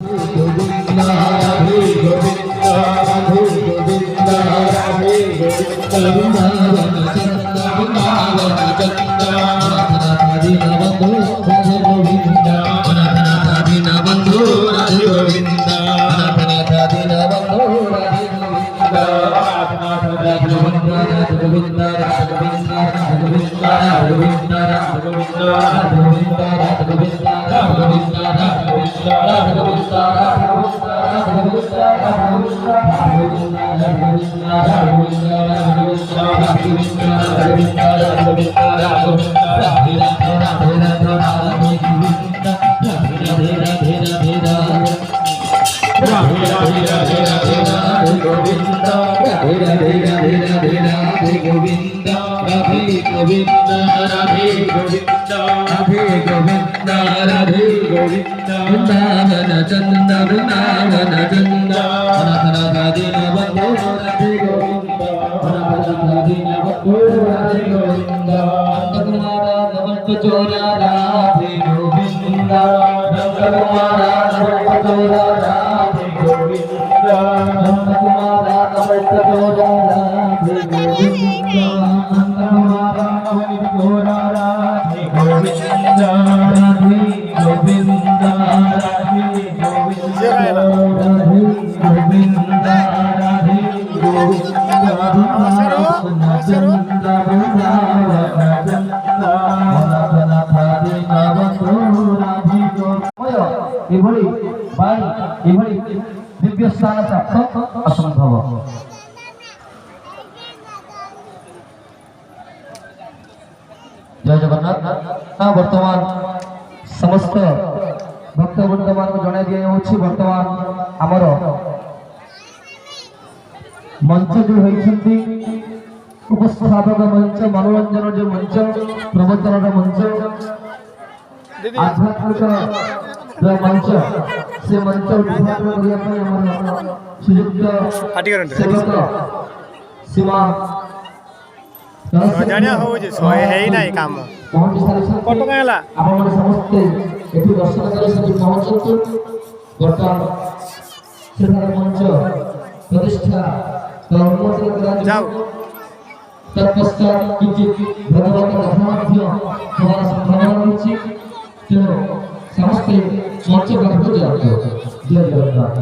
गोविंदा राधे गोविंदा राधे गोविंदा राधे गोविंदा वृंदावन चंदा वृंदावन चंदा अनाथादीन बंधु राधे गोविंदा अनाथादीन बंधु राधे गोविंदा अनाथादीन बंधु राधे गोविंदा राधे गोविंदा राधे गोविंदा राधे गोविंदा राधे गोविंदा राधे गोविंदा राधे गोविंदा राधे गोविंदा राधे गोविंदा राधे गोविंदा राधे गोविंदा राधे गोविंदा वृंदावन चंद वृंदावन चंद अनाथादीन बंधु राधे गोविंदा अनाथादीन बंधु राधे गोविंदा नंदकुमारा नमस्त चोरा राधे गोविंदा नंदकुमारा नमस्त चोरा राधे गोविंदा नंदकुमारा नमस्त चोरा राधे गोविंदा नंदकुमारा नमस्त चोरा राधे गोविंदा राधे गोविंदा राधे गोविंदा राधे गोविंदा राधे गोविंदा चंदा वृंदावन चंदा अनाथादीन बंधु राधे गोविंदा एभଳି बाणी एभଳି दिव्य स्थान प्राप्त असंभव। जय जगन्नाथ। वर्तमान समस्त भक्तवृंद मान को जणाई दिया होछि वर्तमान आमर मंच जो होइछंती उपस्थापक मंच मनोरंजन जो मंच प्रवचन मंच आध्यात्मिक जो मंच से मंच उद्घाटन करिया पई हमर सुयुक्त सेवक सीमा जानिया हो जे सोय है ही नहीं काम कट कहला आपण समस्त एठी दर्शन करे सभी पहुंचतु वर्तमान सेठार मंच प्रतिष्ठा कर्मोत्तर करा जाओ तत्पश्चात किंचित भगवत कथा मध्य हमारा संभावना होछि तेणु समस्त मंच पर जय जगन्नाथ।